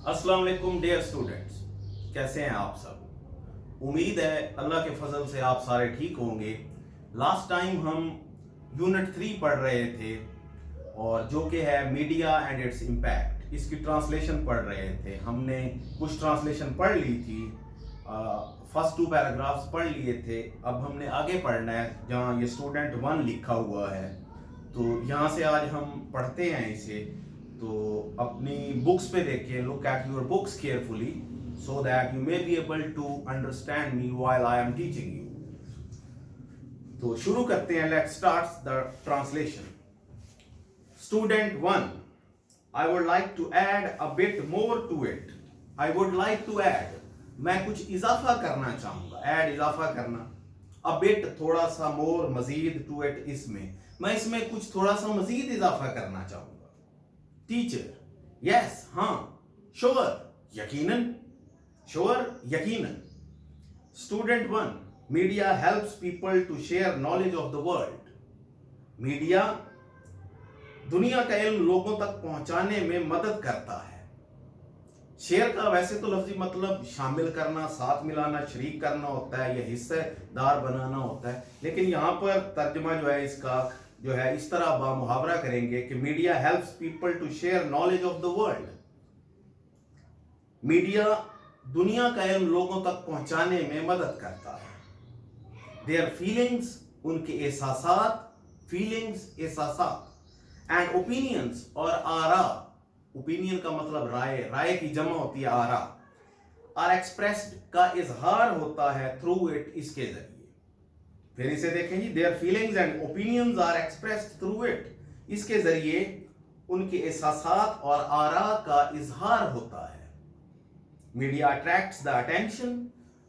अस्सलाम वालेकुम dear students, कैसे हैं आप सब। उम्मीद है अल्लाह के फजल से आप सारे ठीक होंगे। लास्ट टाइम हम यूनिट 3 पढ़ रहे थे और जो कि है मीडिया एंड इट्स इम्पैक्ट, इसकी ट्रांसलेशन पढ़ रहे थे। हमने कुछ ट्रांसलेशन पढ़ ली थी, फर्स्ट 2 पैराग्राफ्स पढ़ लिए थे। अब हमने आगे पढ़ना है जहाँ ये स्टूडेंट 1 लिखा हुआ है, तो यहाँ से आज हम पढ़ते हैं इसे। तो अपनी बुक्स पे देखिए, look at your books carefully so that you may be able to understand me while I am teaching you. तो शुरू करते हैं, let's start the translation. Student 1, I would like to add a bit more to it. I would like to add, मैं कुछ इजाफा करना चाहूंगा। Add इजाफा करना, अ बिट थोड़ा सा, मोर मजीद, टू इट इसमें, मैं इसमें कुछ थोड़ा सा मजीद इजाफा करना चाहूंगा। टीचर, यस, हाँ। श्योर, यकीनन। श्योर, यकीनन। Student 1, media helps people to share knowledge of the world. Media दुनिया का इल्म लोगों तक पहुंचाने में मदद करता है। शेयर का वैसे तो लफ्जी मतलब शामिल करना, साथ मिलाना, शरीक करना होता है, या हिस्सेदार बनाना होता है, लेकिन यहां पर तर्जमा जो है इसका जो है इस तरह बामुहावरा करेंगे कि media helps people to share knowledge of the world. Media दुनिया का इल्म लोगों तक पहुंचाने में मदद करता है। देयर फीलिंग्स, उनके एहसासात, फीलिंग्स एहसासात, एंड ओपिनियंस और आरा, ओपिनियन का मतलब राय, राय की जमा होती है आरा, आर एक्सप्रेस्ड का इजहार होता है थ्रू इट, इसके जरिए। फिर इसे देखें जी, their feelings and opinions are expressed through it, इसके जरिए उनके एहसासात और आरा का इजहार होता है। Media attracts the attention,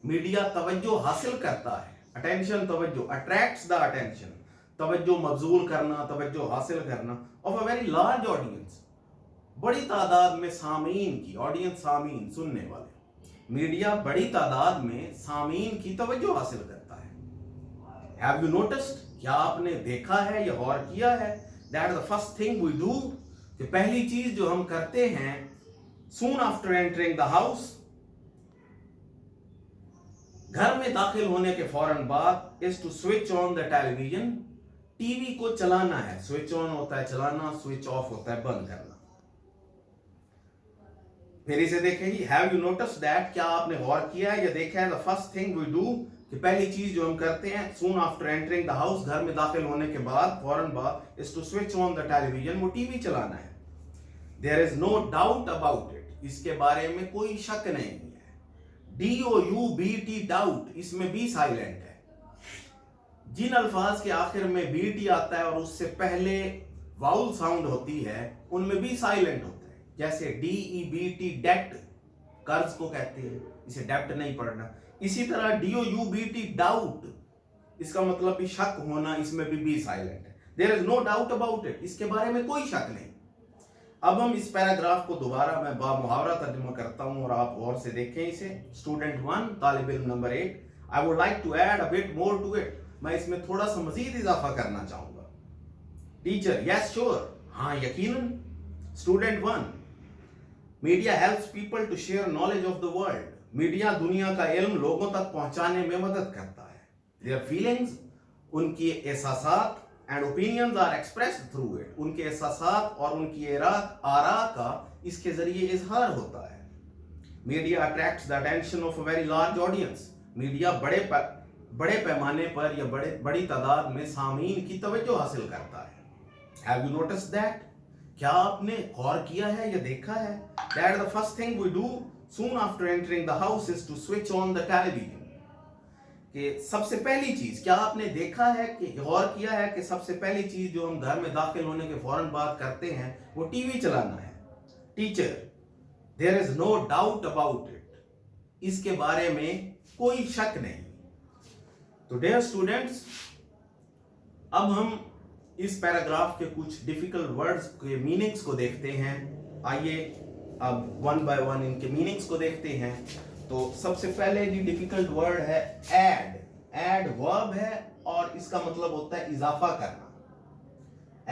media तवज्जो हासिल करता है। अटेंशन, तवज्जो, अट्रैक्ट्स द अटेंशन, तवज्जो मबजूल करना, तवज्जो हासिल करना, of a very large audience, बड़ी तादाद में सामीन की, ऑडियंस सामीन, सुनने वाले। मीडिया बड़ी तादाद में सामीन की तवज्जो हासिल करता है। Have you noticed, क्या आपने देखा है या गौर किया है, that the first thing we do, कि पहली चीज जो हम करते हैं soon after entering the house, घर में दाखिल होने के फौरन बाद, is to switch on the television, TV को चलाना है। स्विच ऑन होता है चलाना, स्विच ऑफ होता है बंद करना। फिर इसे देखेंगे, हैव यू नोटिस दैट, क्या आपने गौर किया है या देखा है, the first thing we do, कि पहली चीज जो हम करते हैं soon after entering the house, घर में दाखिल होने के बाद, फौरन बाद, is to switch on the television, वो टीवी चलाना है। There is no doubt about it, इसके बारे में कोई शक नहीं है। DOUBT, डाउट, इसमें बी साइलेंट है। जिन अल्फाज के आखिर में BT आता है और उससे पहले वाउल साउंड होती है, उनमें बी साइलेंट होता है। जैसे DEBT, डेट, कर्ज को कहते हैं, इसे डेप्ट नहीं पढ़ना। इसी तरह DOUBT, डाउट, इसका मतलब भी शक होना, इसमें भी बी साइलेंट है। There is no doubt about it, इसके बारे में कोई शक नहीं। अब हम इस पैराग्राफ को दोबारा मैं बामुहावरा तर्जुमा करता हूं और आप गौर से देखें इसे। स्टूडेंट 1, तालिब इल्म number 8, I would like to add a bit more to it, मैं इसमें थोड़ा सा मजीद इजाफा करना चाहूंगा। टीचर, यस, श्योर, हाँ, यकीनन। Student 1, media helps people to share knowledge of the world, media दुनिया का इल्म लोगों तक पहुंचाने में मदद करता है। देयर फीलिंग्स, उनकी एहसासात, and opinions are expressed through it, उनके एहसासात और उनकी आरा का इसके जरिए इजहार होता है। Media attracts the attention of a very large audience, media बड़े पैमाने पर या बड़ी तादाद में सामीन की तवज्जो हासिल करता है। हैव यू नोटिस दैट, क्या आपने गौर किया है या देखा है, that the first thing we do soon after entering the house is to switch on the television, कि सबसे पहली चीज, क्या आपने देखा है कि गौर किया है कि सबसे पहली चीज जो हम घर में दाखिल होने के फौरन बाद करते हैं वो टीवी चलाना है। Teacher, there is no doubt about it, इसके बारे में कोई शक नहीं। तो डियर स्टूडेंट्स, अब हम इस पैराग्राफ के कुछ डिफिकल्ट वर्ड्स के मीनिंग्स को देखते हैं। आइए अब वन बाय वन इनके मीनिंग्स को देखते हैं। तो सबसे पहले जो डिफिकल्ट वर्ड है ऐड, ऐड वर्ब है और इसका मतलब होता है इजाफा करना।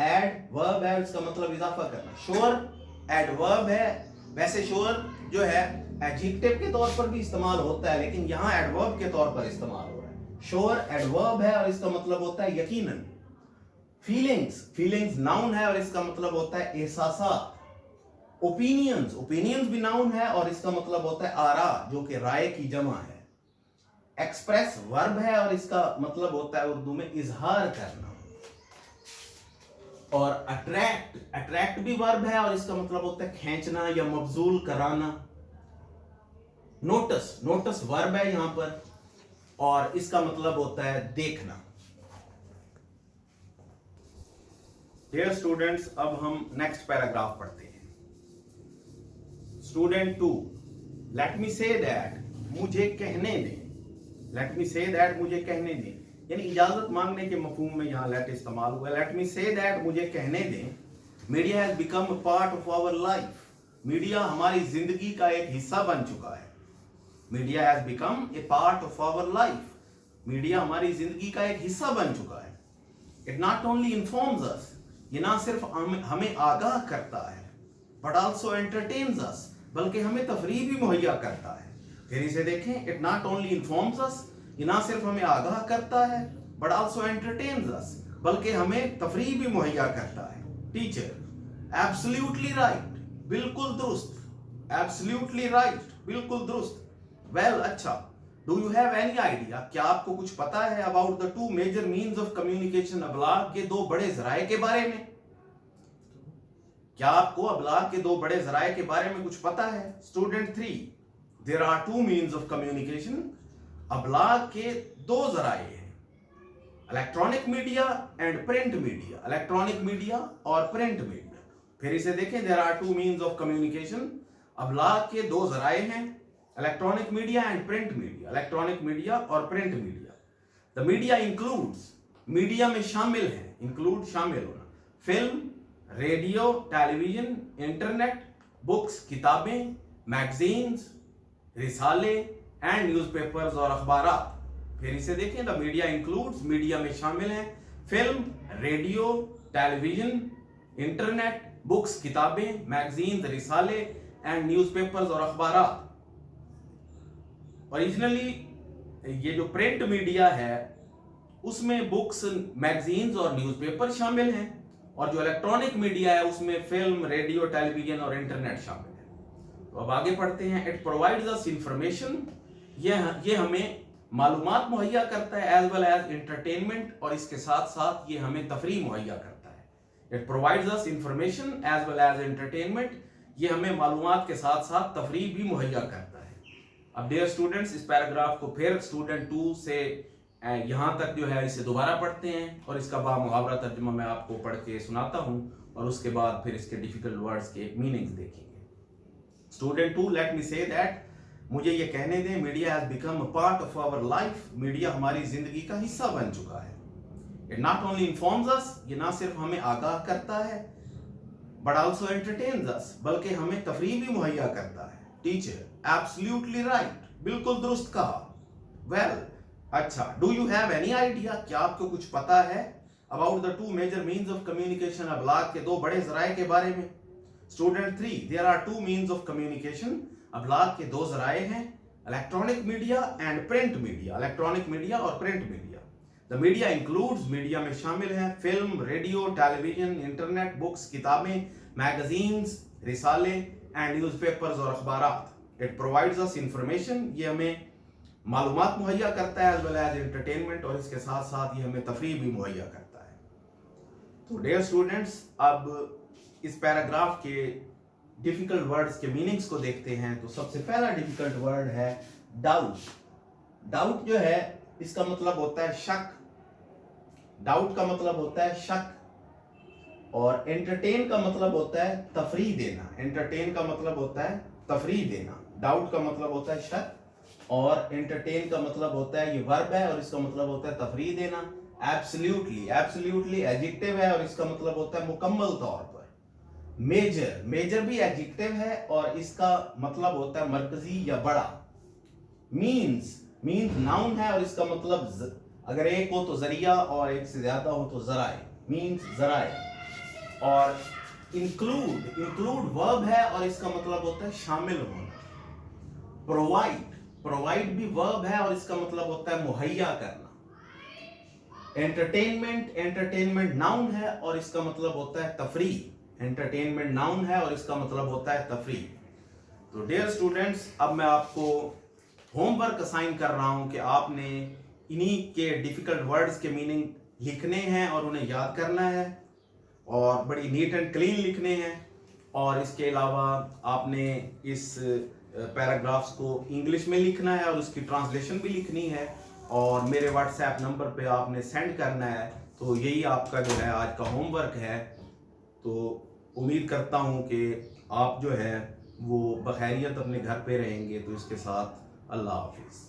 ऐड वर्ब है, इसका मतलब इजाफा करना। श्योर एडवर्ब है वैसे श्योर जो है एडजेक्टिव के तौर पर भी इस्तेमाल होता है, लेकिन यहाँ एडवर्ब के तौर पर इस्तेमाल हो रहा है। श्योर एडवर्ब है और इसका मतलब होता है यकीनन। फीलिंग्स नाउन है और इसका मतलब होता है एहसासात। ओपिनियंस भी नाउन है और इसका मतलब होता है आरा, जो कि राय की जमा है। एक्सप्रेस वर्ब है और इसका मतलब होता है उर्दू में इजहार करना। और अट्रैक्ट भी वर्ब है और इसका मतलब होता है खींचना या मबजूल कराना। नोटिस वर्ब है यहां पर और इसका मतलब होता है देखना। डियर स्टूडेंट्स, अब हम नेक्स्ट पैराग्राफ पढ़ते हैं। Student 2, let me say that, मुझे कहने दें। लेट मी से दैट, मुझे कहने दें, यानी इजाजत मांगने के मफहूम में यहाँ लेट इस्तेमाल हुआ है। लेट मी से दैट, मुझे कहने दें, media has become a part of our life. Media हमारी जिंदगी का एक हिस्सा बन चुका है। Media has become a part of our life. Media हमारी जिंदगी का एक हिस्सा बन चुका है। It not only informs us, ये ना सिर्फ हमें आगाह करता है, बट ऑल्सो एंटरटेन्स अस, बल्कि हमें तफरीह भी मुहैया करता है। फिर इसे देखें, it not only informs us, ये ना सिर्फ हमें आगाह करता है, बट ऑल्सो एंटरटेन्स अस, बल्कि हमें तफरीह भी मुहैया करता है। टीचर, एब्सोल्युटली राइट, बिल्कुल दुरुस्त। एब्सोल्युटली राइट, बिल्कुल दुरुस्त। वेल, अच्छा, do you have any idea, क्या आपको कुछ पता है about the two major means of communication, अबलाग के दो बड़े जराए के बारे में? क्या आपको अबलाग के दो बड़े जराए के बारे में कुछ पता है? Student 3, there are two means of communication. अबलाग के दो जराए हैं, electronic media and print media. Electronic media और प्रिंट मीडिया। फिर इसे देखें, there are two means of communication. अबलाग के दो जराए हैं, electronic media and print media. Electronic media और print media. The media includes, media में शामिल है, इंक्लूड शामिल होना, film, radio, television, internet, books किताबें, मैगजीन्स, रिसाले एंड न्यूज़पेपर्स और अखबारात। फिर इसे देखें, द मीडिया इंक्लूड्स, मीडिया में शामिल हैं, film, radio, television, internet, books किताबें, मैगजीन्स, रिसाले एंड न्यूज़पेपर्स और अखबारात। ओरिजिनली ये जो प्रिंट मीडिया है उसमें बुक्स, मैगजीन्स और न्यूज़पेपर शामिल हैं, और जो इलेक्ट्रॉनिक मीडिया है उसमें फिल्म, रेडियो, टेलीविजन और इंटरनेट शामिल है। तो अब आगे पढ़ते हैं। इट प्रोवाइड्स अस इंफॉर्मेशन, ये हमें मालूमात मुहैया करता है, एज वेल एज एंटरटेनमेंट, और इसके साथ साथ ये हमें तफरीह मुहैया करता है। It provides us information as well as entertainment, ये हमें मालूमात के साथ साथ तफरीह भी मुहैया करता है। अब डियर स्टूडेंट्स, इस पैराग्राफ को फिर स्टूडेंट 2 से यहाँ तक जो है इसे दोबारा पढ़ते हैं और इसका बामुहावरा तर्जुमा मैं आपको पढ़ के सुनाता हूँ और उसके बाद फिर इसके डिफिकल्ट वर्ड्स के मीनिंग्स देखेंगे। Student 2, let me say that, मुझे ये कहने दें, media has become a part of our life. Media हमारी जिंदगी का हिस्सा बन चुका है। It not only informs us, ये ना सिर्फ हमें आगाह करता है, बट ऑल्सो एंटरटेन्स अस, बल्कि हमें तफरीह भी मुहैया करता है। टीचर, एब्सोल्युटली राइट, बिल्कुल दुरुस्त कहा। वेल, अच्छा, do you have any idea, क्या आपको कुछ पता है about the two major means of communication, अबलाग के दो बड़े जराए के बारे में? Student 3, there are two means of communication. अबलाग के दो जराए हैं, electronic media and print media. Electronic media और print media. The media includes, media में शामिल हैं, film, radio, television, internet, books किताबें, मैगजीन्स, रिसाले एंड न्यूज़पेपर्स और अखबारात। इट प्रोवाइड्स अस इंफॉर्मेशन, ये हमें मालूमात मुहैया करता है, एज वेल एज एंटरटेनमेंट, और इसके साथ साथ ये हमें तफरीह भी मुहैया करता है। तो डियर स्टूडेंट्स, अब इस पैराग्राफ के डिफिकल्ट वर्ड्स के मीनिंग्स को देखते हैं। तो सबसे पहला डिफिकल्ट वर्ड है डाउट। डाउट जो है इसका मतलब होता है शक। डाउट का मतलब होता है शक, और एंटरटेन का मतलब होता है तफरीह देना। एंटरटेन का मतलब होता है तफरीह देना। डाउट का मतलब होता है शक, और एंटरटेन का मतलब होता है, ये वर्ब है और इसका मतलब होता है तफरीह देना। एब्सोल्युटली, एब्सोल्युटली एडजेक्टिव है और इसका मतलब होता है मुकम्मल तौर पर। मेजर, मेजर भी एडजेक्टिव है और इसका मतलब होता है मरकजी या बड़ा। मीन्स, मीन्स नाउन है और इसका मतलब अगर एक हो तो जरिया और एक से ज्यादा हो तो जराए। मीन्स जराए। और इंक्लूड वर्ब है और इसका मतलब होता है शामिल होना। प्रोवाइड, प्रोवाइड भी वर्ब है और इसका मतलब होता है मुहैया करना। एंटरटेनमेंट, एंटरटेनमेंट नाउन है और इसका मतलब होता है तफरीह। एंटरटेनमेंट नाउन है और इसका मतलब होता है तफरीह। तो डियर स्टूडेंट्स, अब मैं आपको होमवर्क असाइन कर रहा हूं कि आपने इन्हीं के डिफिकल्ट वर्ड्स के मीनिंग लिखने हैं और उन्हें याद करना है और बड़ी नीट एंड क्लीन लिखने हैं। और इसके अलावा आपने इस पैराग्राफ्स को इंग्लिश में लिखना है और उसकी ट्रांसलेशन भी लिखनी है और मेरे व्हाट्सएप नंबर पे आपने सेंड करना है। तो यही आपका जो है आज का होमवर्क है। तो उम्मीद करता हूँ कि आप जो है वो बखैरियत अपने घर पे रहेंगे। तो इसके साथ अल्लाह हाफिज़।